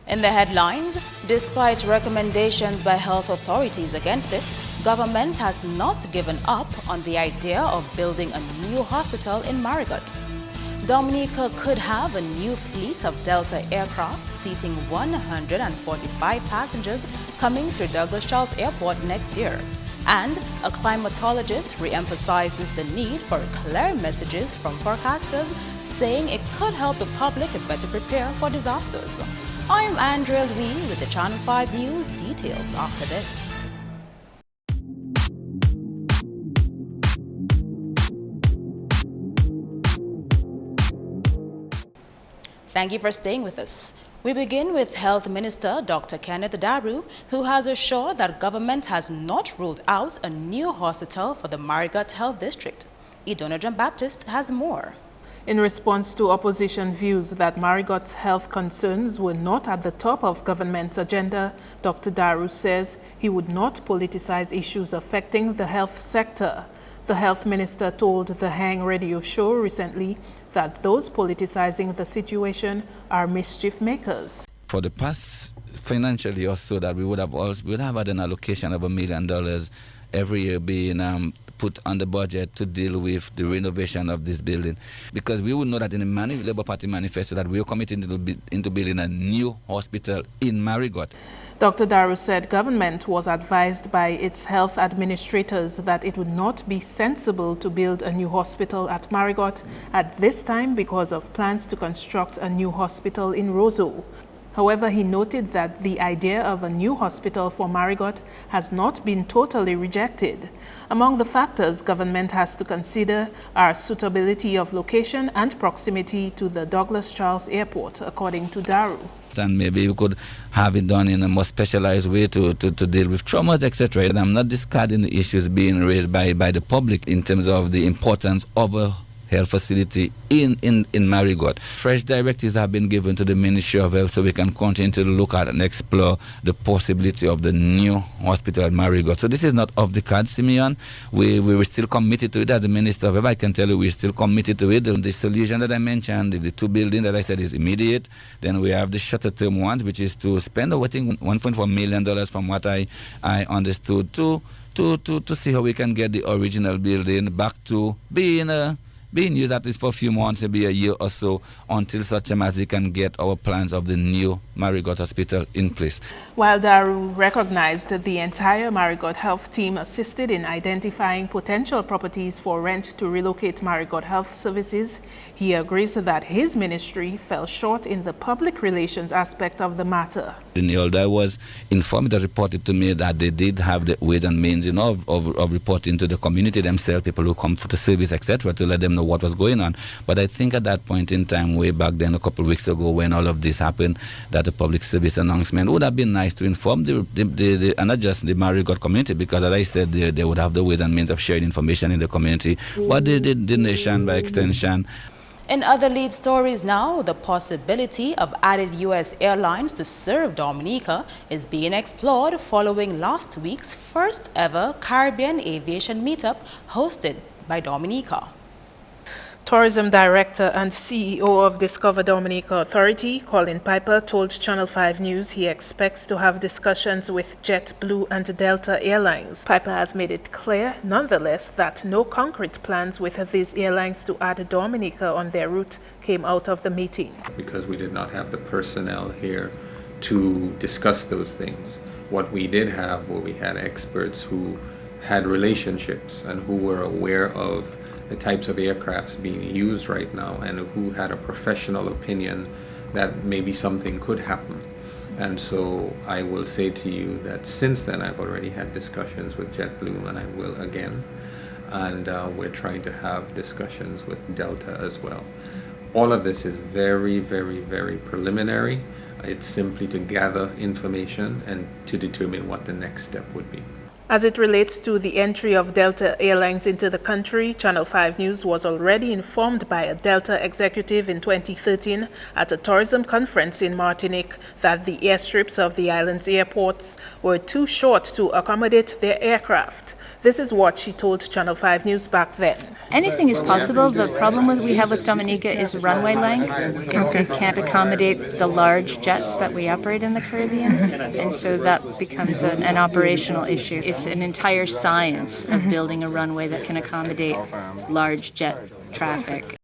In the headlines, despite recommendations by health authorities against it, government has not given up on the idea of building a new hospital in Marigot. Dominica could have a new fleet of Delta aircrafts seating 145 passengers coming through Douglas Charles Airport next year. And a climatologist re-emphasizes the need for clear messages from forecasters, saying it could help the public better prepare for disasters. I am Andrea Lee with the Channel 5 News. Details after this. Thank you for staying with us. We begin with Health Minister Dr. Kenneth Daru, who has assured that government has not ruled out a new hospital for the Marigot Health District. Idona John-Baptist has more. In response to opposition views that Marigot's health concerns were not at the top of government's agenda, Dr. Daru says he would not politicize issues affecting the health sector. The health minister told the Hang radio show recently that those politicizing the situation are mischief makers. For the past financial year or so, that we would have had an allocation of $1 million every year being put on the budget to deal with the renovation of this building, because we would know that in the Labour Party manifesto that we are committed into building a new hospital in Marigot. Dr. Daru said government was advised by its health administrators that it would not be sensible to build a new hospital at Marigot at this time because of plans to construct a new hospital in Roseau. However, he noted that the idea of a new hospital for Marigot has not been totally rejected. Among the factors government has to consider are suitability of location and proximity to the Douglas Charles Airport, according to Daru. And maybe we could have it done in a more specialized way to deal with traumas, etc. And I'm not discarding the issues being raised by the public in terms of the importance of a health facility in Marigot. Fresh directives have been given to the Ministry of Health so we can continue to look at and explore the possibility of the new hospital at Marigot. So this is not off the cards, Simeon. We were still committed to it as the Minister of Health. I can tell you we're still committed to it. The solution that I mentioned, the two buildings that I said is immediate. Then we have the shorter term ones, which is to spend I think $1.4 million from what I understood to see how we can get the original building back to being used at least for a few months, maybe a year or so, until such time as we can get our plans of the new Marigot Hospital in place. While Daru recognized that the entire Marigot Health team assisted in identifying potential properties for rent to relocate Marigot Health Services, he agrees that his ministry fell short in the public relations aspect of the matter. I was informed, it was reported to me that they did have the ways and means of reporting to the community themselves, people who come for the service, etc., to let them know what was going on. But I think at that point in time, way back then, a couple of weeks ago, when all of this happened, that a public service announcement would have been nice to inform and not just the Marigot community, because as I said, they would have the ways and means of sharing information in the community, but the nation by extension. In other lead stories now, the possibility of added U.S. airlines to serve Dominica is being explored following last week's first ever Caribbean aviation meetup hosted by Dominica. Tourism Director and CEO of Discover Dominica Authority, Colin Piper, told Channel 5 News he expects to have discussions with JetBlue and Delta Airlines. Piper has made it clear, nonetheless, that no concrete plans with these airlines to add Dominica on their route came out of the meeting. Because we did not have the personnel here to discuss those things. What we did have, we had experts who had relationships and who were aware of the types of aircrafts being used right now and who had a professional opinion that maybe something could happen. And so I will say to you that since then I've already had discussions with JetBlue, and I will again. And we're trying to have discussions with Delta as well. All of this is very, very, very preliminary. It's simply to gather information and to determine what the next step would be. As it relates to the entry of Delta Airlines into the country, Channel 5 News was already informed by a Delta executive in 2013 at a tourism conference in Martinique that the airstrips of the island's airports were too short to accommodate their aircraft. This is what she told Channel 5 News back then. Anything is possible. The problem we have with Dominica is runway length. It can't accommodate the large jets that we operate in the Caribbean, and so that becomes an operational issue. It's an entire science of building a runway that can accommodate large jet traffic.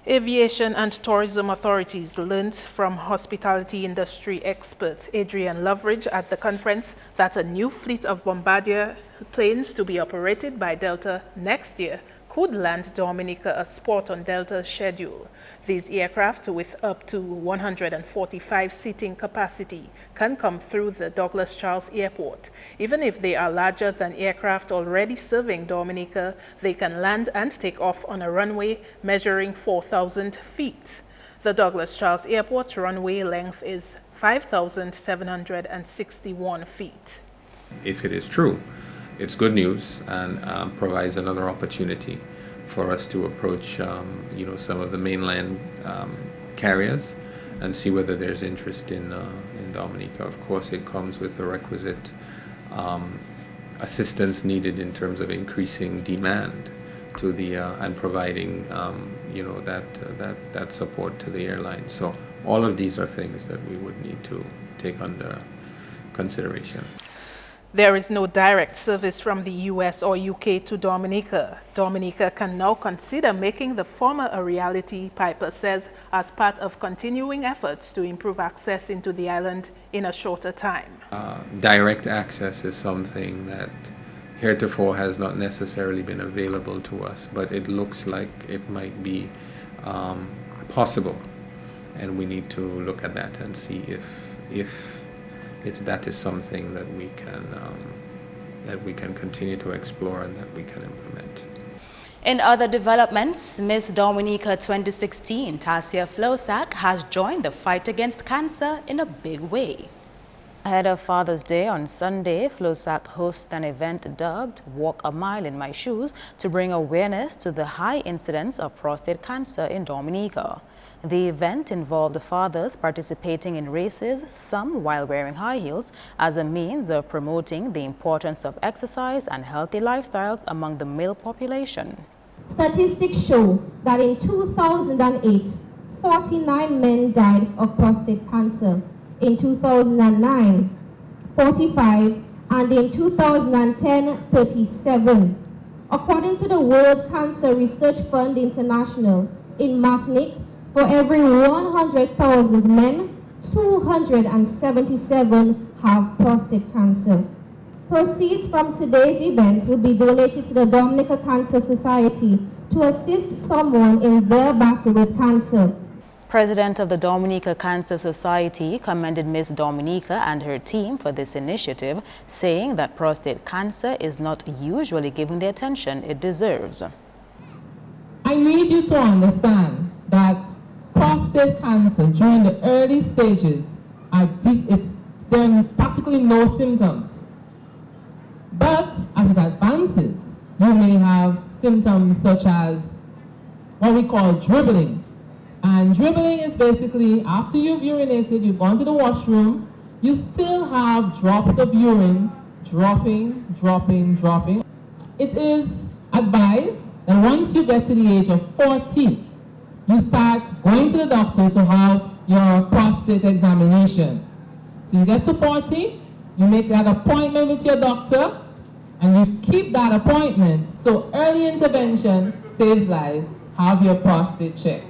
Aviation and tourism authorities learned from hospitality industry expert Adrian Loveridge at the conference that a new fleet of Bombardier planes to be operated by Delta next year could land Dominica a spot on Delta's schedule. These aircraft, with up to 145 seating capacity, can come through the Douglas Charles Airport. Even if they are larger than aircraft already serving Dominica, they can land and take off on a runway measuring 4,000 feet. The Douglas Charles Airport's runway length is 5,761 feet. If it is true, it's good news and provides another opportunity for us to approach, some of the mainland carriers and see whether there's interest in Dominica. Of course, it comes with the requisite assistance needed in terms of increasing demand to the and providing, that support to the airline. So all of these are things that we would need to take under consideration. There is no direct service from the US or UK to Dominica. Dominica can now consider making the former a reality, Piper says, as part of continuing efforts to improve access into the island in a shorter time. Direct access is something that heretofore has not necessarily been available to us, but it looks like it might be possible, and we need to look at that and see if that is something that we can continue to explore and that we can implement. In other developments, Miss Dominica 2016, Tasia Flosak, has joined the fight against cancer in a big way. Ahead of Father's Day on Sunday, Flosak hosts an event dubbed Walk a Mile in My Shoes to bring awareness to the high incidence of prostate cancer in Dominica. The event involved fathers participating in races, some while wearing high heels, as a means of promoting the importance of exercise and healthy lifestyles among the male population. Statistics show that in 2008, 49 men died of prostate cancer. In 2009, 45, and in 2010, 37. According to the World Cancer Research Fund International, in Martinique, for every 100,000 men, 277 have prostate cancer. Proceeds from today's event will be donated to the Dominica Cancer Society to assist someone in their battle with cancer. President of the Dominica Cancer Society commended Miss Dominica and her team for this initiative, saying that prostate cancer is not usually given the attention it deserves. I need you to understand that prostate cancer during the early stages, there are practically no symptoms. But as it advances, you may have symptoms such as what we call dribbling. And dribbling is basically after you've urinated, you've gone to the washroom, you still have drops of urine dropping. It is advised that once you get to the age of 40, you start going to the doctor to have your prostate examination. So you get to 40, you make that appointment with your doctor, and you keep that appointment. So early intervention saves lives. Have your prostate checked.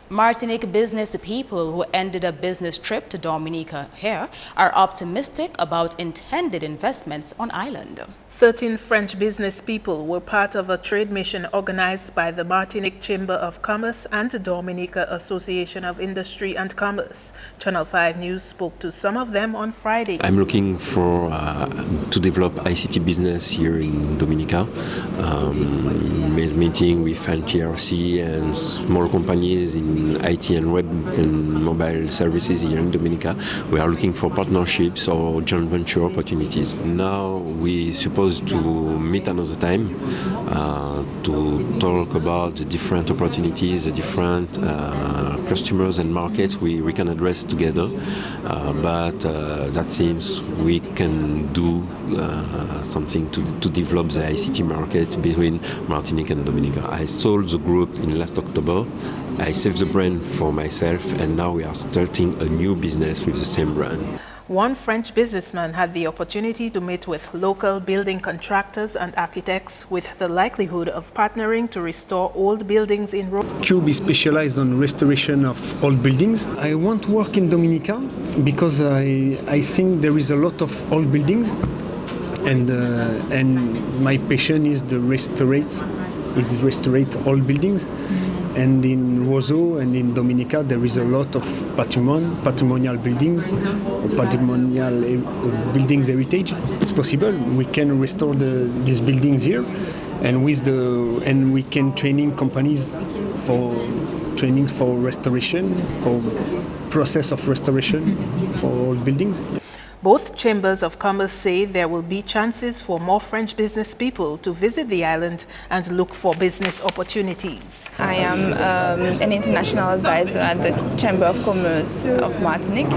Martinique business people who ended a business trip to Dominica here are optimistic about intended investments on island. 13 French business people were part of a trade mission organized by the Martinique Chamber of Commerce and the Dominica Association of Industry and Commerce. Channel 5 News spoke to some of them on Friday. I'm looking for to develop ICT business here in Dominica, meeting with NTRC and small companies in IT and web and mobile services here in Dominica. We are looking for partnerships or joint venture opportunities. Now we suppose propose to meet another time to talk about the different opportunities, the different customers and markets we can address together. But that seems we can do something to develop the ICT market between Martinique and Dominica. I sold the group in last October. I saved the brand for myself, and now we are starting a new business with the same brand. One French businessman had the opportunity to meet with local building contractors and architects with the likelihood of partnering to restore old buildings in Rome. Cube is specialized on restoration of old buildings. I want to work in Dominica because I think there is a lot of old buildings, and my passion is to restore old buildings. And in Roseau and in Dominica, there is a lot of patrimonial buildings, buildings heritage. It's possible. We can restore these buildings here, and we can training companies for restoration, for process of restoration for old buildings. Both chambers of commerce say there will be chances for more French business people to visit the island and look for business opportunities. I am an international advisor at the Chamber of Commerce of Martinique.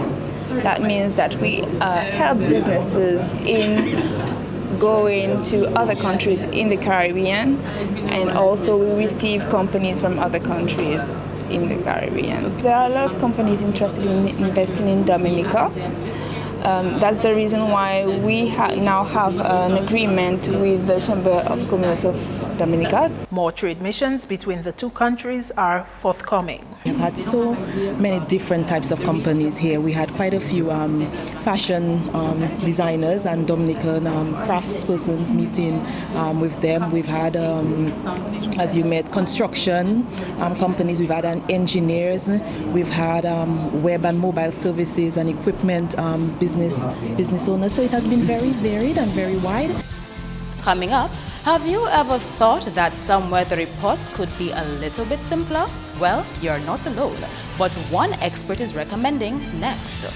That means that we help businesses in going to other countries in the Caribbean, and also we receive companies from other countries in the Caribbean. There are a lot of companies interested in investing in Dominica. That's the reason why we now have an agreement with the Chamber of Commerce of Dominica. More trade missions between the two countries are forthcoming. We've had so many different types of companies here. We had quite a few fashion designers and Dominican craftspersons meeting with them. We've had, as you met, construction companies. We've had engineers. We've had web and mobile services and equipment business owners. So it has been very varied and very wide. Coming up, have you ever thought that some weather reports could be a little bit simpler? Well, you're not alone, but one expert is recommending next.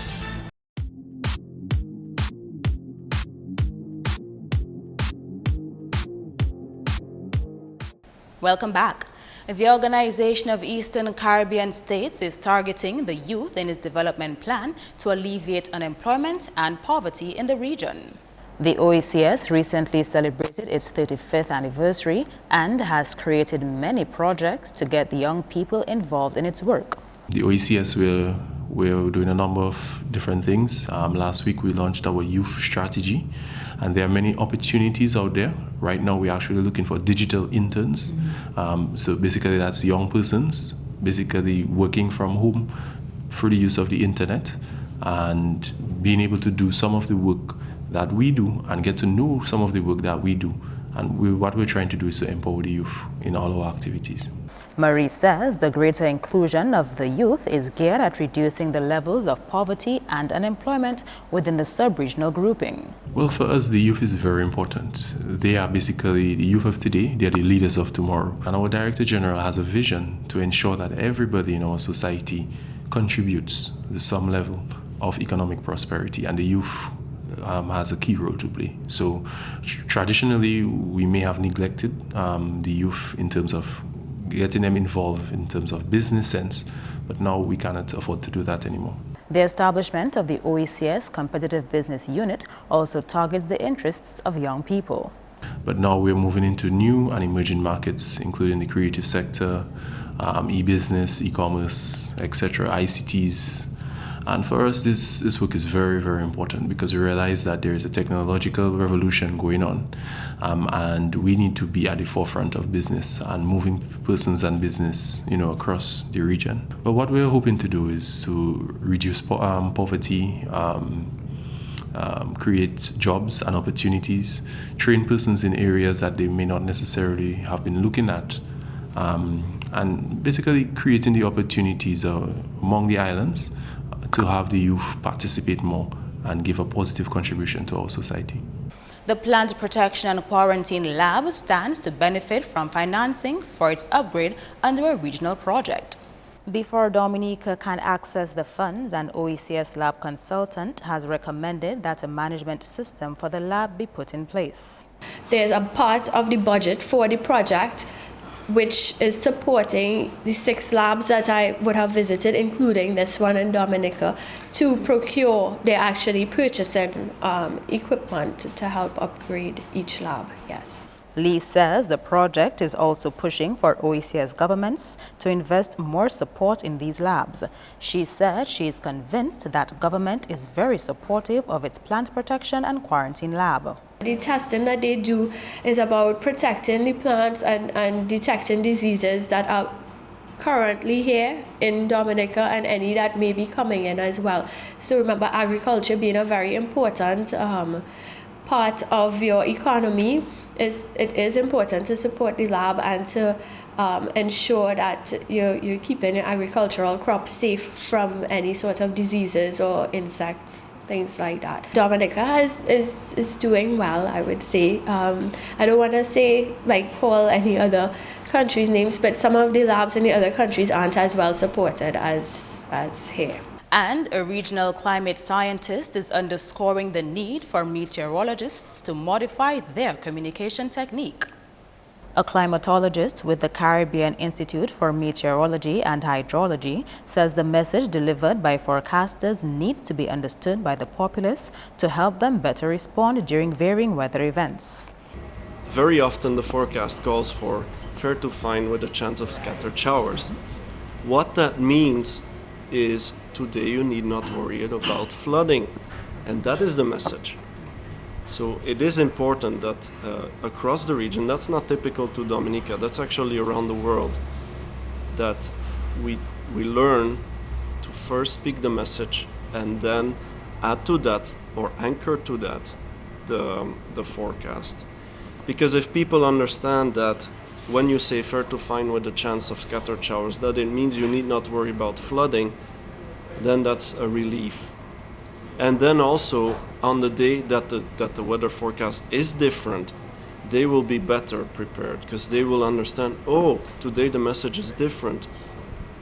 Welcome back. The Organization of Eastern Caribbean States is targeting the youth in its development plan to alleviate unemployment and poverty in the region. The OECS recently celebrated its 35th anniversary and has created many projects to get the young people involved in its work. The OECS we're doing a number of different things. Last week we launched our youth strategy, and there are many opportunities out there. Right now we're actually looking for digital interns. So basically that's young persons basically working from home through the use of the internet and being able to do some of the work that we do and get to know some of the work that we do. And what we're trying to do is to empower the youth in all our activities. Marie says the greater inclusion of the youth is geared at reducing the levels of poverty and unemployment within the sub-regional grouping. Well, for us, the youth is very important. They are basically the youth of today, they are the leaders of tomorrow. And our Director General has a vision to ensure that everybody in our society contributes to some level of economic prosperity, and the youth has a key role to play. So traditionally, we may have neglected the youth in terms of getting them involved in terms of business sense, but now we cannot afford to do that anymore. The establishment of the OECS Competitive Business Unit also targets the interests of young people. But now we're moving into new and emerging markets, including the creative sector, e-business, e-commerce, etc., ICTs. And for us, this work is very, very important because we realize that there is a technological revolution going on, and we need to be at the forefront of business and moving persons and business, across the region. But what we're hoping to do is to reduce poverty, create jobs and opportunities, train persons in areas that they may not necessarily have been looking at, and basically creating the opportunities among the islands to have the youth participate more and give a positive contribution to our society. The Plant Protection and Quarantine Lab stands to benefit from financing for its upgrade under a regional project. Before Dominica can access the funds, an OECS lab consultant has recommended that a management system for the lab be put in place. there's a part of the budget for the project which is supporting the 6 labs that I would have visited, including this one in Dominica, to procure. They're actually purchasing equipment to help upgrade each lab, yes. Lee says the project is also pushing for OECS governments to invest more support in these labs. She said she is convinced that government is very supportive of its plant protection and quarantine lab. The testing that they do is about protecting the plants and detecting diseases that are currently here in Dominica and any that may be coming in as well. So remember, agriculture being a very important part of your economy, it is important to support the lab and to ensure that you're keeping your agricultural crops safe from any sort of diseases or insects, things like that. Dominica is doing well, I would say. I don't want to say, call any other countries' names, but some of the labs in the other countries aren't as well supported as here. And a regional climate scientist is underscoring the need for meteorologists to modify their communication technique. A climatologist with the Caribbean Institute for Meteorology and Hydrology says the message delivered by forecasters needs to be understood by the populace to help them better respond during varying weather events. Very often the forecast calls for fair to fine with a chance of scattered showers. What that means is today you need not worry about flooding, and that is the message. So it is important that across the region, that's not typical to Dominica, that's actually around the world, that we learn to first speak the message and then add to that or anchor to that the forecast. Because if people understand that when you say fair to fine with a chance of scattered showers, that it means you need not worry about flooding, then that's a relief. And then also on the day that the weather forecast is different, they will be better prepared because they will understand, oh, today the message is different.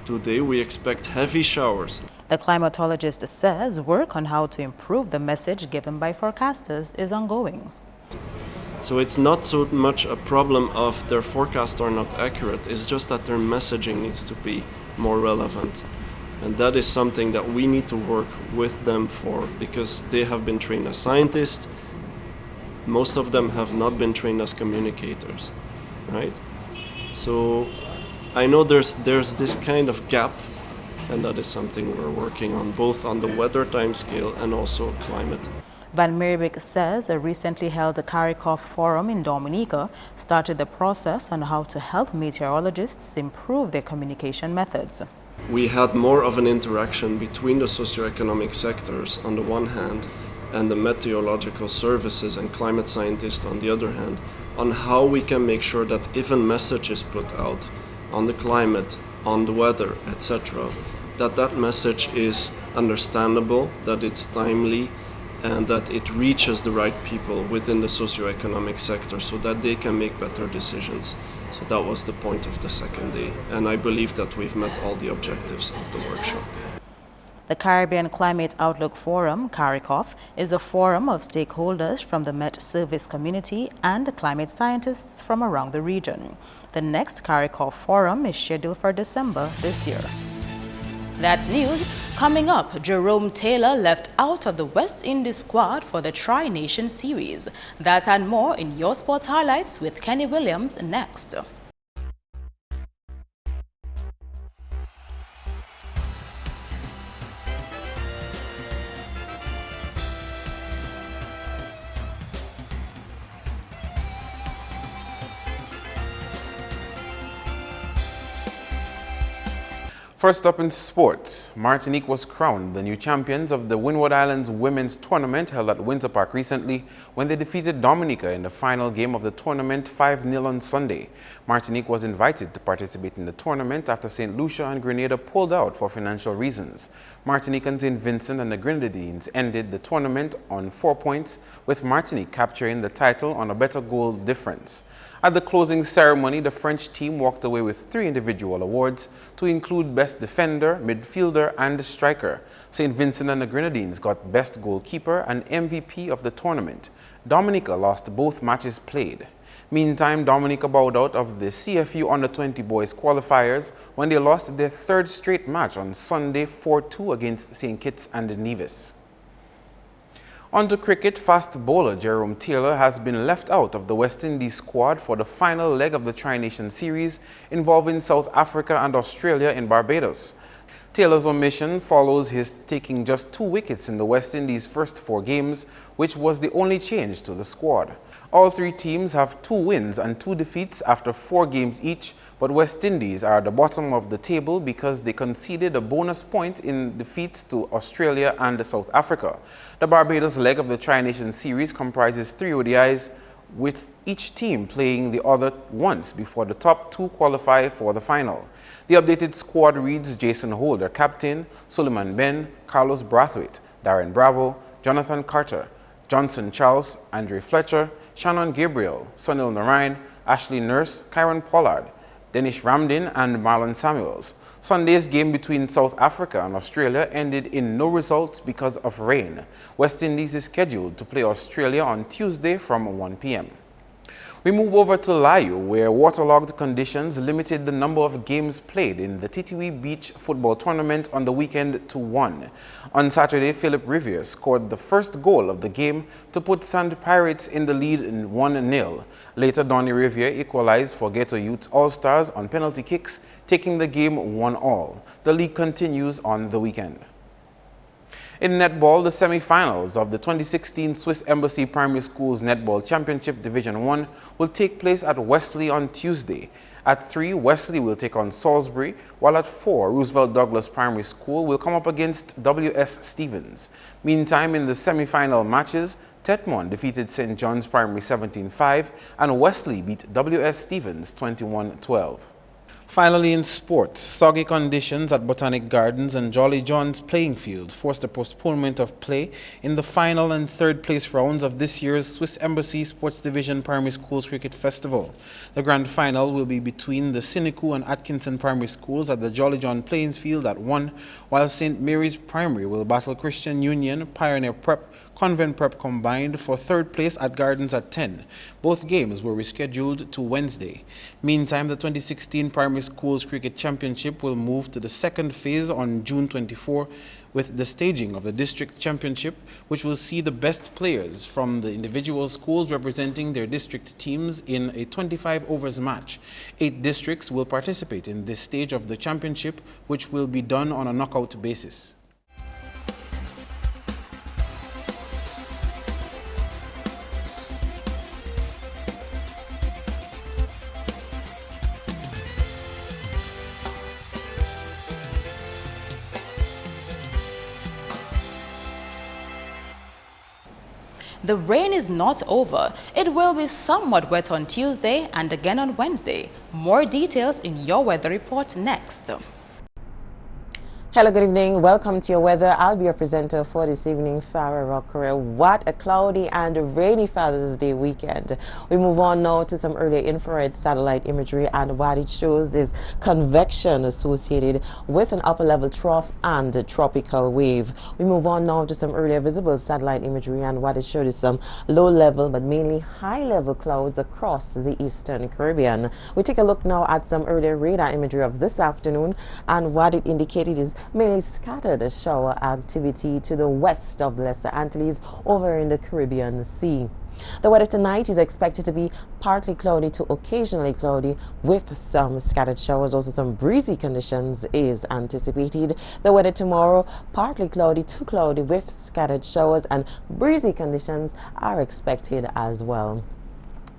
Today we expect heavy showers. The climatologist says work on how to improve the message given by forecasters is ongoing. So it's not so much a problem of their forecasts are not accurate, it's just that their messaging needs to be more relevant. And that is something that we need to work with them for, because they have been trained as scientists. Most of them have not been trained as communicators, right? So I know there's this kind of gap, and that is something we're working on, both on the weather timescale and also climate. Van Meerbeek says a recently held CARICOF forum in Dominica started the process on how to help meteorologists improve their communication methods. We had more of an interaction between the socioeconomic sectors on the one hand and the meteorological services and climate scientists on the other hand, on how we can make sure that if a message is put out on the climate, on the weather, etc., that message is understandable, that it's timely, and that it reaches the right people within the socioeconomic sector so that they can make better decisions. So that was the point of the second day, and I believe that we've met all the objectives of the workshop. The Caribbean Climate Outlook Forum, CARICOF, is a forum of stakeholders from the Met Service community and climate scientists from around the region. The next CARICOF forum is scheduled for December this year. That's news. Coming up, Jerome Taylor left out of the West Indies squad for the Tri-Nation Series. That and more in your sports highlights with Kenny Williams next. First up in sports, Martinique was crowned the new champions of the Windward Islands Women's Tournament held at Windsor Park recently when they defeated Dominica in the final game of the tournament 5-0 on Sunday. Martinique was invited to participate in the tournament after St. Lucia and Grenada pulled out for financial reasons. Martinique and St. Vincent and the Grenadines ended the tournament on 4 points, with Martinique capturing the title on a better goal difference. At the closing ceremony, the French team walked away with 3 individual awards to include Best Defender, Midfielder, and Striker. St. Vincent and the Grenadines got Best Goalkeeper and MVP of the tournament. Dominica lost both matches played. Meantime, Dominica bowed out of the CFU Under-20 boys qualifiers when they lost their 3rd straight match on Sunday 4-2 against St. Kitts and Nevis. On to cricket, fast bowler Jerome Taylor has been left out of the West Indies squad for the final leg of the Tri-Nation Series involving South Africa and Australia in Barbados. Taylor's omission follows his taking just 2 wickets in the West Indies' first 4 games, which was the only change to the squad. All 3 teams have 2 wins and 2 defeats after 4 games each, but West Indies are at the bottom of the table because they conceded a bonus point in defeats to Australia and South Africa. The Barbados leg of the Tri-Nation Series comprises 3 ODIs, with each team playing the other once before the top 2 qualify for the final. The updated squad reads Jason Holder, captain, Suleiman Ben, Carlos Brathwaite, Darren Bravo, Jonathan Carter, Johnson Charles, Andre Fletcher, Shannon Gabriel, Sunil Narayan, Ashley Nurse, Kyron Pollard, Denish Ramdin, and Marlon Samuels. Sunday's game between South Africa and Australia ended in no results because of rain. West Indies is scheduled to play Australia on Tuesday from 1 p.m. We move over to Layu, where waterlogged conditions limited the number of games played in the Titiwi Beach football tournament on the weekend to 1. On Saturday, Philip Riviere scored the first goal of the game to put Sand Pirates in the lead in 1-0. Later, Donny Riviere equalized for Ghetto Youth All-Stars on penalty kicks, taking the game 1-1. The league continues on the weekend. In netball, the semi-finals of the 2016 Swiss Embassy Primary Schools Netball Championship Division 1 will take place at Wesley on Tuesday. At 3, Wesley will take on Salisbury, while at 4, Roosevelt Douglas Primary School will come up against W.S. Stevens. Meantime, in the semi-final matches, Tetmon defeated St. John's Primary 17-5 and Wesley beat W.S. Stevens 21-12. Finally, in sports, soggy conditions at Botanic Gardens and Jolly John's playing field forced a postponement of play in the final and 3rd place rounds of this year's Swiss Embassy Sports Division Primary Schools Cricket Festival. The grand final will be between the Siniku and Atkinson Primary Schools at the Jolly John playing field at 1, while St. Mary's Primary will battle Christian Union, Pioneer Prep, Convent Prep combined for 3rd place at Gardens at 10. Both games were rescheduled to Wednesday. Meantime, the 2016 Primary Schools Cricket Championship will move to the 2nd phase on June 24 with the staging of the District Championship, which will see the best players from the individual schools representing their district teams in a 25 overs match. 8 districts will participate in this stage of the championship, which will be done on a knockout basis. The rain is not over. It will be somewhat wet on Tuesday and again on Wednesday. More details in your weather report next. Hello, good evening. Welcome to your weather. I'll be your presenter for this evening, Farah Rockere. What a cloudy and rainy Father's Day weekend. We move on now to some early infrared satellite imagery, and what it shows is convection associated with an upper level trough and a tropical wave. We move on now to some earlier visible satellite imagery, and what it showed is some low level but mainly high level clouds across the eastern Caribbean. We take a look now at some earlier radar imagery of this afternoon, and what it indicated is mainly scattered shower activity to the west of the Lesser Antilles over in the Caribbean Sea. The weather tonight is expected to be partly cloudy to occasionally cloudy with some scattered showers. Also some breezy conditions is anticipated. The weather tomorrow, partly cloudy to cloudy with scattered showers, and breezy conditions are expected as well.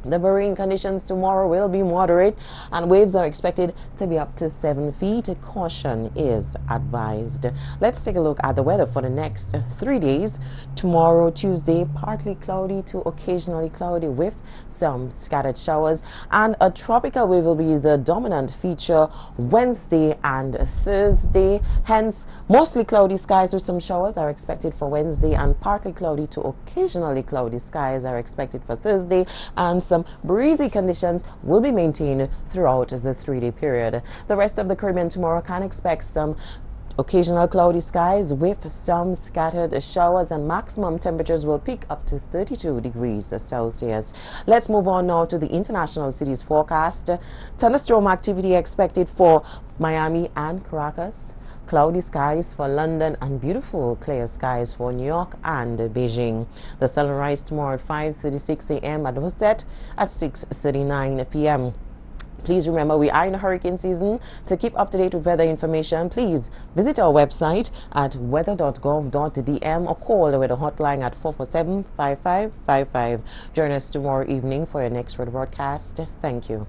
The marine conditions tomorrow will be moderate, and waves are expected to be up to 7 feet. Caution is advised. Let's take a look at the weather for the next 3 days. Tomorrow, Tuesday, partly cloudy to occasionally cloudy with some scattered showers, and a tropical wave will be the dominant feature Wednesday and Thursday. Hence, mostly cloudy skies with some showers are expected for Wednesday, and partly cloudy to occasionally cloudy skies are expected for Thursday, and some some breezy conditions will be maintained throughout the 3-day period. The rest of the Caribbean tomorrow can expect some occasional cloudy skies with some scattered showers, and maximum temperatures will peak up to 32 degrees Celsius. Let's move on now to the international cities forecast. Thunderstorm activity expected for Miami and Caracas. Cloudy skies for London and beautiful clear skies for New York and Beijing. The sun will rise tomorrow at 5:36 a.m. and will set at 6:39 p.m. Please remember, we are in hurricane season. To keep up to date with weather information, please visit our website at weather.gov.dm or call the weather hotline at 447-5555. Join us tomorrow evening for your next weather broadcast. Thank you.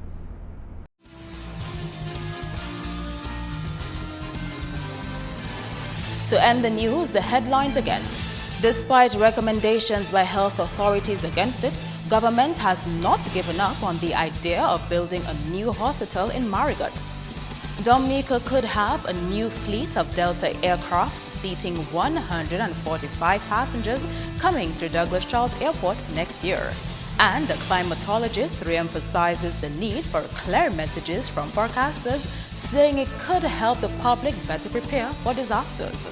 To end the news, the headlines again. Despite recommendations by health authorities against it, government has not given up on the idea of building a new hospital in Marigot. Dominica could have a new fleet of Delta aircrafts seating 145 passengers coming through Douglas Charles Airport next year. And the climatologist re-emphasizes the need for clear messages from forecasters, saying it could help the public better prepare for disasters.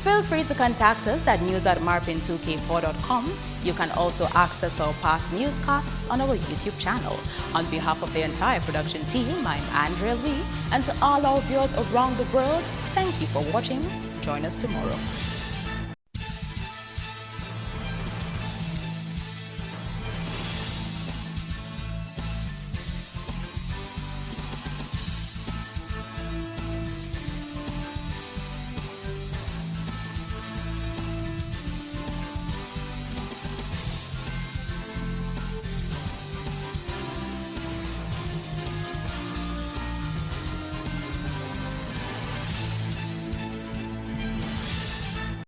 Feel free to contact us at news@MarpinNewsJune20th2k16. You can also access our past newscasts on our YouTube channel. On behalf of the entire production team, I'm Andrea Lee, and to all our viewers around the world, thank you for watching. Join us tomorrow.